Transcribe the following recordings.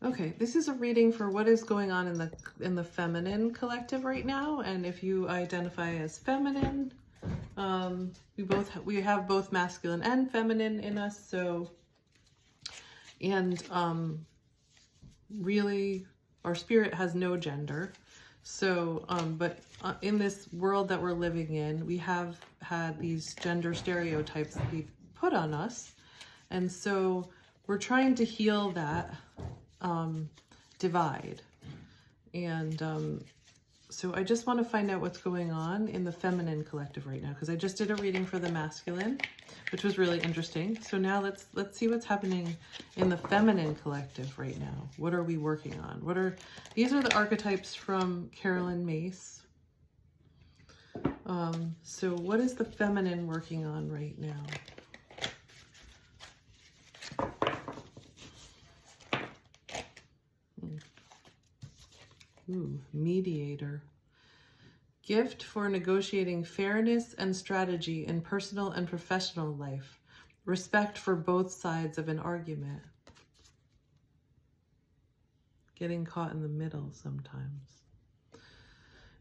Okay, this is a reading for what is going on in the feminine collective right now, and if you identify as feminine, we have both masculine and feminine in us. So, and really, our spirit has no gender. So, but in this world that we're living in, we have had these gender stereotypes be put on us, and so we're trying to heal that divide. And so I just want to find out what's going on in the feminine collective right now, because I just did a reading for the masculine, which was really interesting. So now let's see what's happening in the feminine collective right now. What are we working on? These are the archetypes from Carolyn Mace. So what is the feminine working on right now? Ooh, mediator. Gift for negotiating fairness and strategy in personal and professional life. Respect for both sides of an argument. Getting caught in the middle sometimes.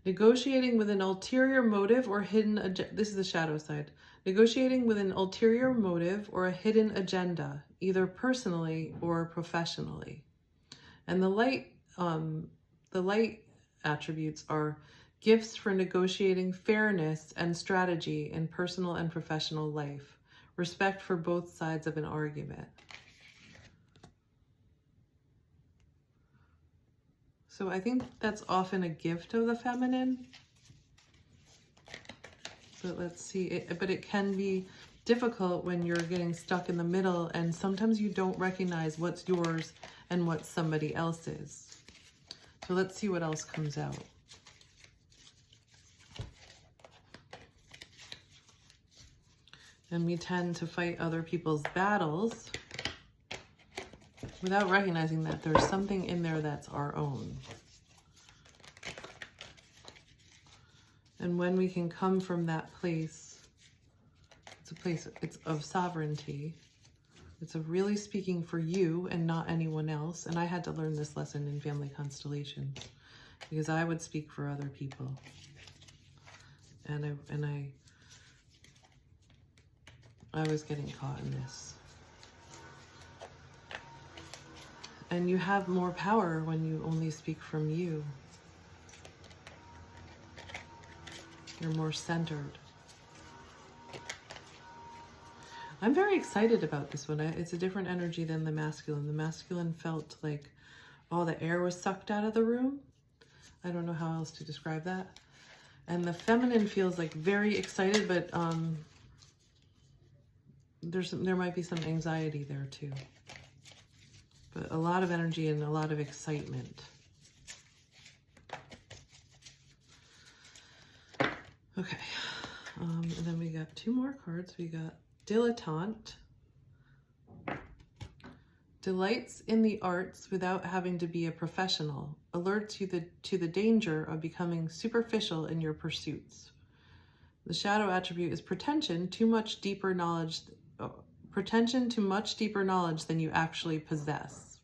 Negotiating with an ulterior motive or hidden agenda. This is the shadow side. Negotiating with an ulterior motive or a hidden agenda, either personally or professionally. And the light attributes are gifts for negotiating fairness and strategy in personal and professional life. Respect for both sides of an argument. So I think that's often a gift of the feminine. But let's see. But it can be difficult when you're getting stuck in the middle, and sometimes you don't recognize what's yours and what's somebody else's. So let's see what else comes out. And we tend to fight other people's battles without recognizing that there's something in there that's our own. And when we can come from that place, it's of sovereignty. It's of really speaking for you and not anyone else. And I had to learn this lesson in family constellations because I would speak for other people. And I was getting caught in this. And you have more power when you only speak from you. You're more centered. I'm very excited about this one. It's a different energy than the masculine. The masculine felt like all the air was sucked out of the room. I don't know how else to describe that. And the feminine feels like very excited, but there might be some anxiety there too. But a lot of energy and a lot of excitement. Okay, and then we got two more cards. We got Dilettante. Delights in the arts without having to be a professional. Alerts you to the danger of becoming superficial in your pursuits. The shadow attribute is pretension to much deeper knowledge than you actually possess.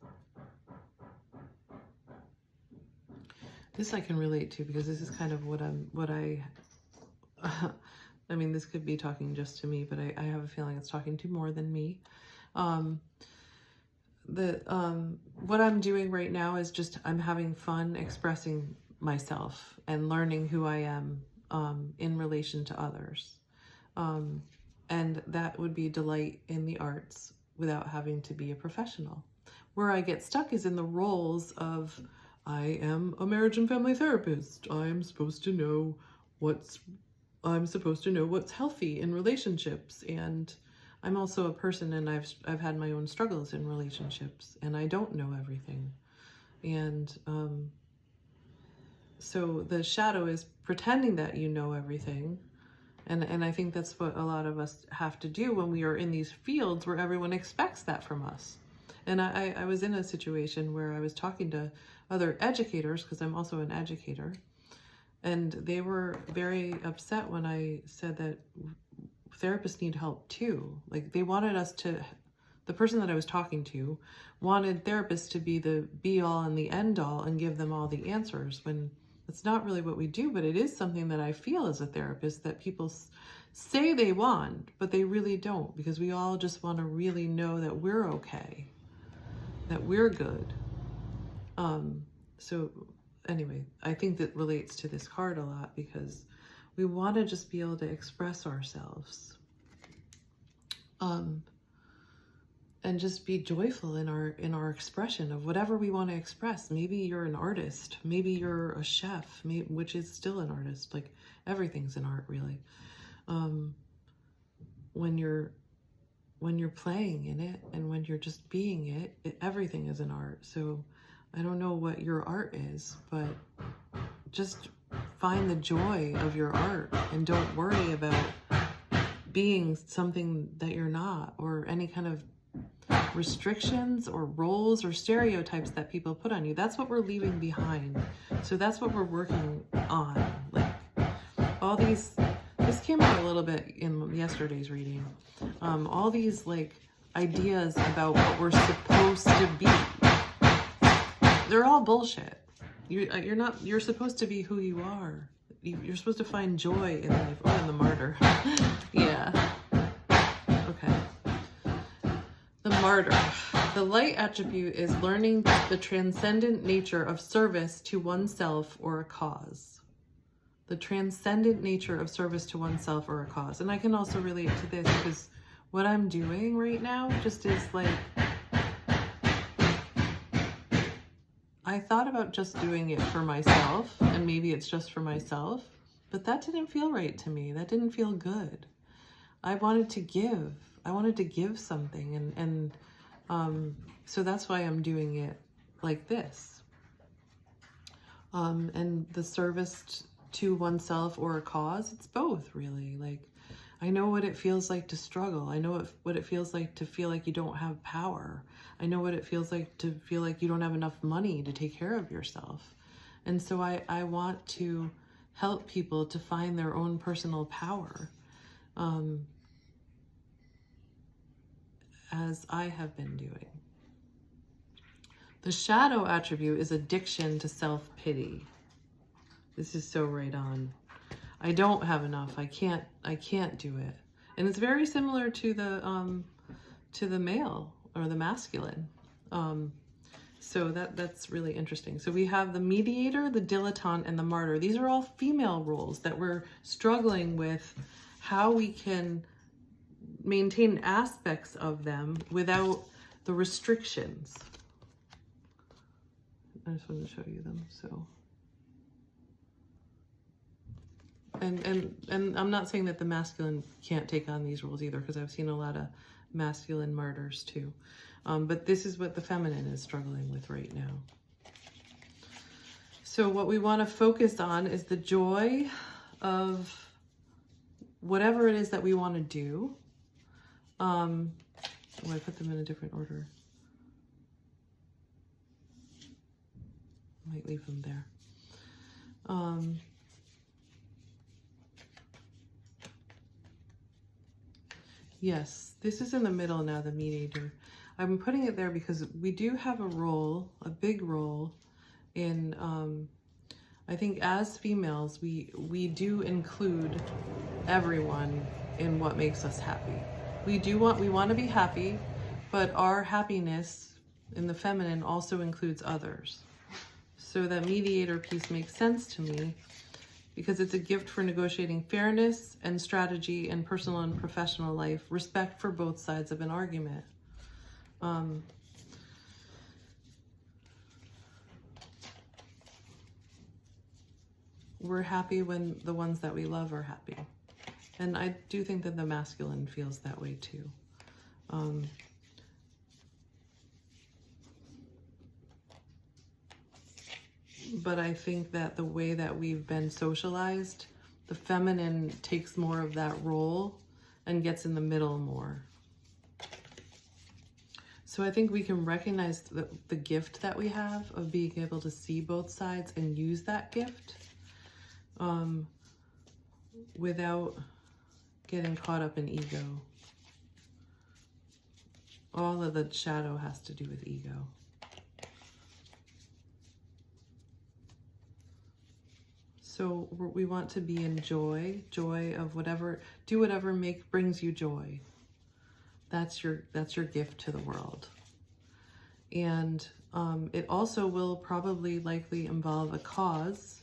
This I can relate to because this is kind of I mean, this could be talking just to me, but I have a feeling it's talking to more than me. What I'm doing right now is just, I'm having fun expressing myself and learning who I am in relation to others. And that would be delight in the arts without having to be a professional. Where I get stuck is in the roles of, I am a marriage and family therapist. I'm supposed to know what's healthy in relationships, and I'm also a person, and I've had my own struggles in relationships, and I don't know everything. And so the shadow is pretending that you know everything, and I think that's what a lot of us have to do when we are in these fields where everyone expects that from us. And I was in a situation where I was talking to other educators, because I'm also an educator, and they were very upset when I said that therapists need help too. Like, they wanted us to the person that I was talking to wanted therapists to be the be all and the end all and give them all the answers, when it's not really what we do. But it is something that I feel as a therapist that people say they want, but they really don't, because we all just want to really know that we're okay, that we're good. So anyway, I think that relates to this card a lot, because we want to just be able to express ourselves, and just be joyful in our expression of whatever we want to express. Maybe you're an artist, maybe you're a chef, which is still an artist. Like, everything's an art, really. When you're playing in it, and when you're just being it, everything is an art. So I don't know what your art is, but just find the joy of your art, and don't worry about being something that you're not, or any kind of restrictions or roles or stereotypes that people put on you. That's what we're leaving behind. So that's what we're working on. Like, all these, this came out a little bit in yesterday's reading. All these like ideas about what we're supposed to be, they're all bullshit. You're supposed to be who you are. You're supposed to find joy in life. Oh, and the martyr. Yeah. Okay. The martyr. The light attribute is learning the transcendent nature of service to oneself or a cause. The transcendent nature of service to oneself or a cause. And I can also relate to this, because what I'm doing right now just is like, I thought about just doing it for myself, and maybe it's just for myself, but that didn't feel right to me. That didn't feel good. I wanted to give. I wanted to give something, and so that's why I'm doing it like this. And the service to oneself or a cause, it's both, really. Like, I know what it feels like to struggle. I know what it feels like to feel like you don't have power. I know what it feels like to feel like you don't have enough money to take care of yourself. And so I want to help people to find their own personal power, as I have been doing. The shadow attribute is addiction to self-pity. This is so right on. I don't have enough. I can't do it. And it's very similar to the male or the masculine. So that's really interesting. So we have the mediator, the dilettante, and the martyr. These are all female roles that we're struggling with, how we can maintain aspects of them without the restrictions. I just wanted to show you them. So, and I'm not saying that the masculine can't take on these roles either, because I've seen a lot of masculine martyrs too. But this is what the feminine is struggling with right now. So what we want to focus on is the joy of whatever it is that we want to do. Oh, I put them in a different order. Might leave them there. Yes, this is in the middle now, the mediator. I'm putting it there because we do have a role, a big role in, I think as females, we do include everyone in what makes us happy. We want to be happy, but our happiness in the feminine also includes others. So that mediator piece makes sense to me, because it's a gift for negotiating fairness and strategy in personal and professional life, respect for both sides of an argument. We're happy when the ones that we love are happy. And I do think that the masculine feels that way too. But I think that the way that we've been socialized, the feminine takes more of that role and gets in the middle more. So I think we can recognize the gift that we have of being able to see both sides and use that gift without getting caught up in ego. All of the shadow has to do with ego. So we want to be in joy of whatever, do whatever brings you joy. That's your gift to the world. And it also will probably likely involve a cause,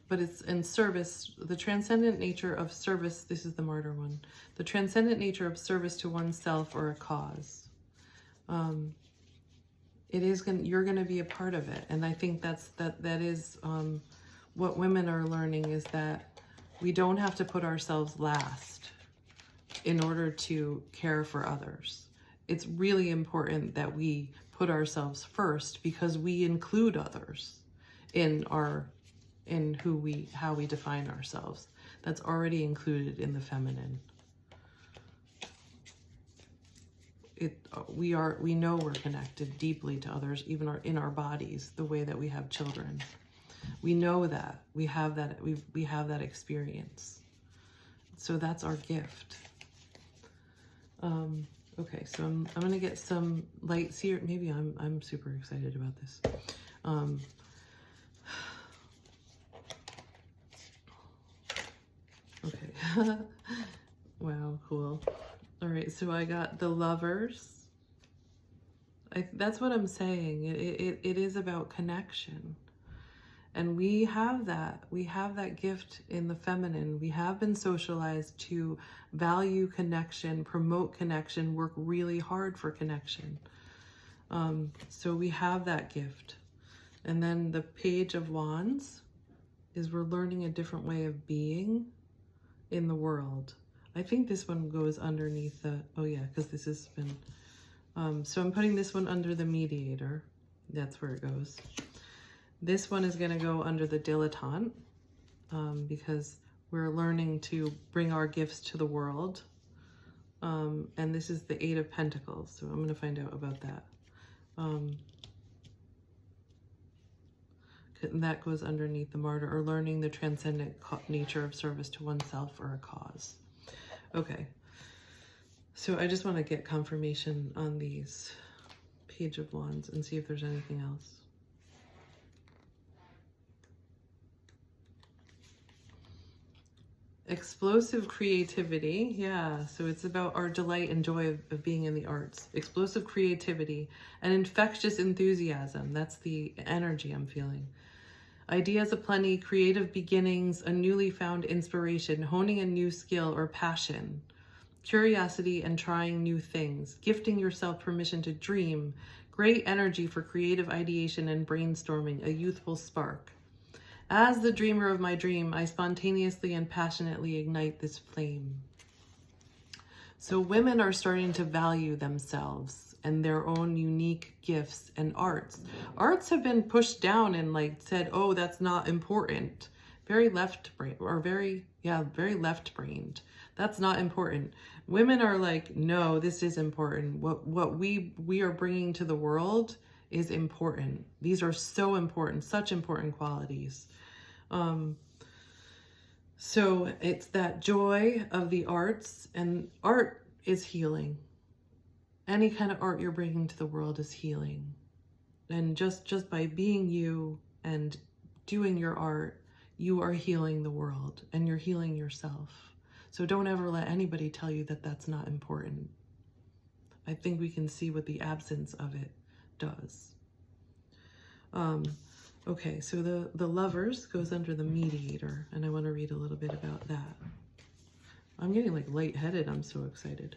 but it's in service, the transcendent nature of service. This is the Martyr one. The transcendent nature of service to oneself or a cause. You're going to be a part of it. And I think that is what women are learning, is that we don't have to put ourselves last in order to care for others. It's really important that we put ourselves first, because we include others in how we define ourselves. That's already included in the feminine. We know we're connected deeply to others, even in our bodies, the way that we have children. We know that we have that experience. So that's our gift. Okay, so I'm gonna get some lights here. Maybe I'm super excited about this. Okay. Wow, cool. All right, so I got the Lovers. That's what I'm saying. It is about connection. And we have that gift in the feminine. We have been socialized to value connection, promote connection, work really hard for connection. So we have that gift. And then the Page of Wands is we're learning a different way of being in the world. I think this one goes underneath the, oh yeah, because this has been, so I'm putting this one under the Mediator. That's where it goes. This one is going to go under the Dilettante, because we're learning to bring our gifts to the world. And this is the Eight of Pentacles, so I'm going to find out about that. And that goes underneath the Martyr, or learning the transcendent nature of service to oneself or a cause. Okay, so I just want to get confirmation on these Page of Wands and see if there's anything else. Explosive creativity. Yeah, so it's about our delight and joy of being in the arts. Explosive creativity and infectious enthusiasm. That's the energy I'm feeling. Ideas aplenty, creative beginnings, a newly found inspiration, honing a new skill or passion, curiosity and trying new things, gifting yourself permission to dream, great energy for creative ideation and brainstorming, a youthful spark. As the dreamer of my dream, I spontaneously and passionately ignite this flame. So women are starting to value themselves and their own unique gifts and arts. Arts have been pushed down and said, oh, that's not important. Very left-brained, or very left-brained. That's not important. Women are like, no, this is important. What we are bringing to the world is important. These are so important, such important qualities. So it's that joy of the arts, and art is healing. Any kind of art you're bringing to the world is healing. And just by being you and doing your art, you are healing the world and you're healing yourself. So don't ever let anybody tell you that that's not important. I think we can see what the absence of it does. Okay, so the Lovers goes under the Mediator, and I want to read a little bit about that. I'm getting lightheaded. I'm so excited.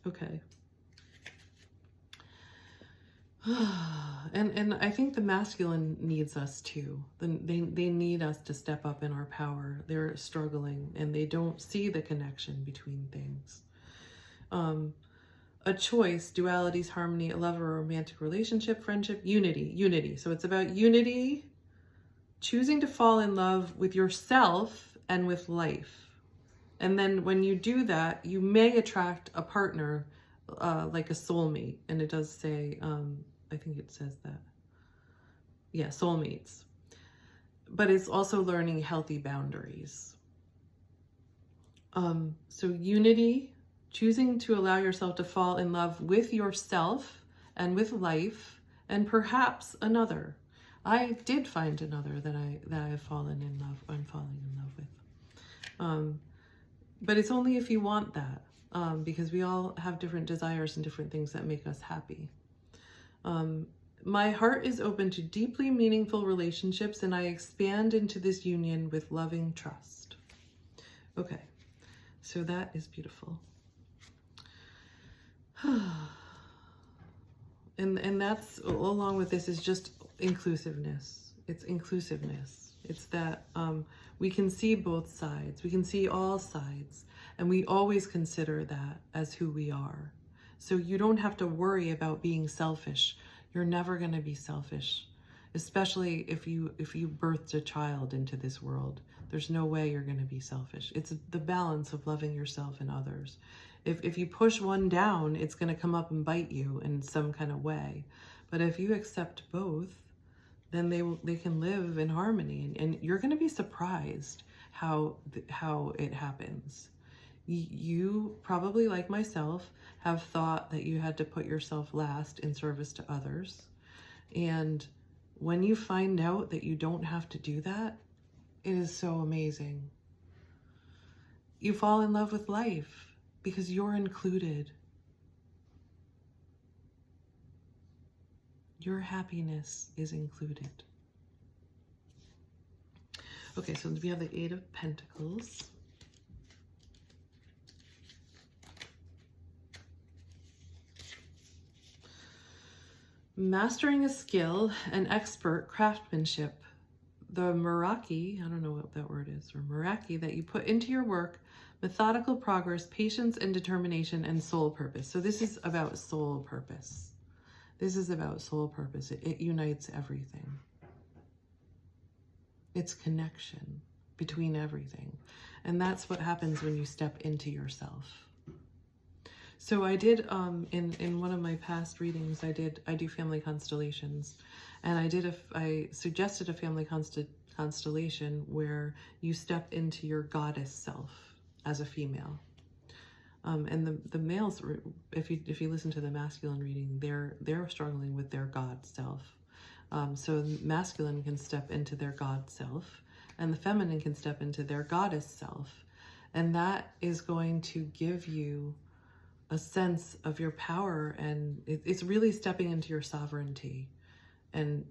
Okay. And I think the masculine needs us too. They need us to step up in our power. They're struggling and they don't see the connection between things. A choice, dualities, harmony, a love or romantic relationship, friendship, unity. So it's about unity, choosing to fall in love with yourself and with life. And then when you do that, you may attract a partner, like a soulmate. And it does say, I think it says that. Yeah, soulmates. But it's also learning healthy boundaries. So unity, choosing to allow yourself to fall in love with yourself and with life and perhaps another. I did find another that I've fallen in love. I'm falling in love with. But it's only if you want that, because we all have different desires and different things that make us happy. My heart is open to deeply meaningful relationships, and I expand into this union with loving trust. Okay, so that is beautiful. And that's, along with this, is just inclusiveness. It's inclusiveness. It's that we can see both sides. We can see all sides. And we always consider that as who we are. So you don't have to worry about being selfish. You're never going to be selfish, especially if you birthed a child into this world. There's no way you're going to be selfish. It's the balance of loving yourself and others. If you push one down, it's going to come up and bite you in some kind of way. But if you accept both, then they can live in harmony, and you're going to be surprised how it happens. You probably, like myself, have thought that you had to put yourself last in service to others. And when you find out that you don't have to do that, it is so amazing. You fall in love with life because you're included. Your happiness is included. Okay, so we have the Eight of Pentacles. Mastering a skill and expert craftsmanship. The Meraki, I don't know what that word is, or Meraki, that you put into your work, methodical progress, patience and determination, and soul purpose. So this is about soul purpose. This is about soul purpose. It unites everything. It's connection between everything. And that's what happens when you step into yourself. So I did, in one of my past readings, I do family constellations, and I suggested a family constellation where you step into your goddess self as a female. And the males, if you listen to the masculine reading, they're struggling with their God self. So the masculine can step into their God self, and the feminine can step into their goddess self, and that is going to give you a sense of your power, and it's really stepping into your sovereignty. And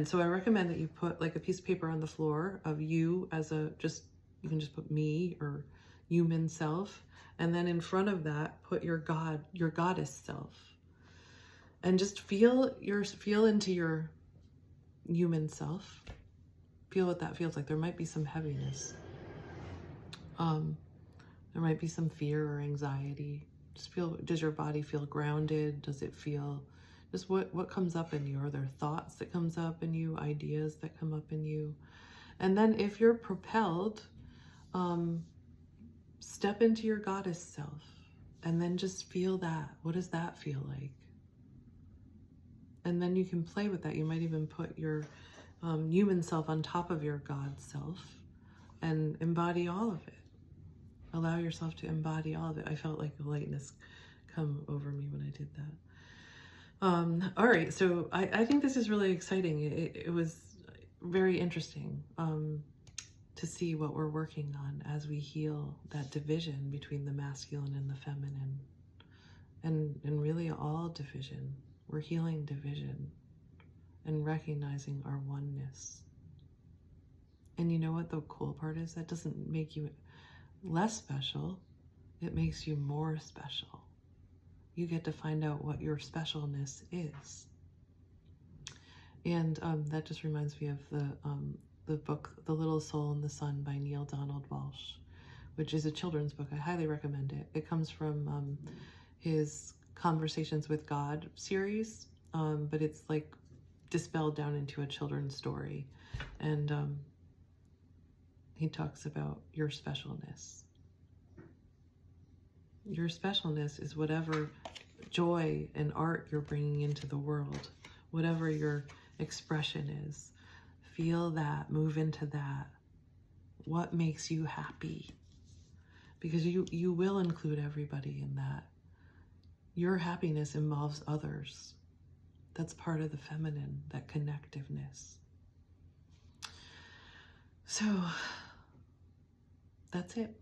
so I recommend that you put like a piece of paper on the floor of you as you can just put me or human self, and then in front of that put your goddess self, and just feel into your human self. Feel what that feels like. There might be some heaviness. There might be some fear or anxiety. Just feel, does your body feel grounded? Does it feel, just what comes up in you? Are there thoughts that comes up in you, ideas that come up in you? And then if you're propelled, step into your goddess self, and then just feel that. What does that feel like? And then you can play with that. You might even put your human self on top of your God self and embody all of it. Allow yourself to embody all of it. I felt like a lightness come over me when I did that. All right, so I think this is really exciting. It was very interesting to see what we're working on as we heal that division between the masculine and the feminine, and really all division. We're healing division and recognizing our oneness. And you know what the cool part is? That doesn't make you less special. It makes you more special. You get to find out what your specialness is. And that just reminds me of the book, The Little Soul in the Sun by Neale Donald Walsh, which is a children's book. I highly recommend it. It comes from his Conversations with God series, but it's like dispelled down into a children's story. And he talks about your specialness. Your specialness is whatever joy and art you're bringing into the world, whatever your expression is. Feel that, move into that. What makes you happy? because you will include everybody in that. Your happiness involves others. That's part of the feminine, that connectiveness. So that's it.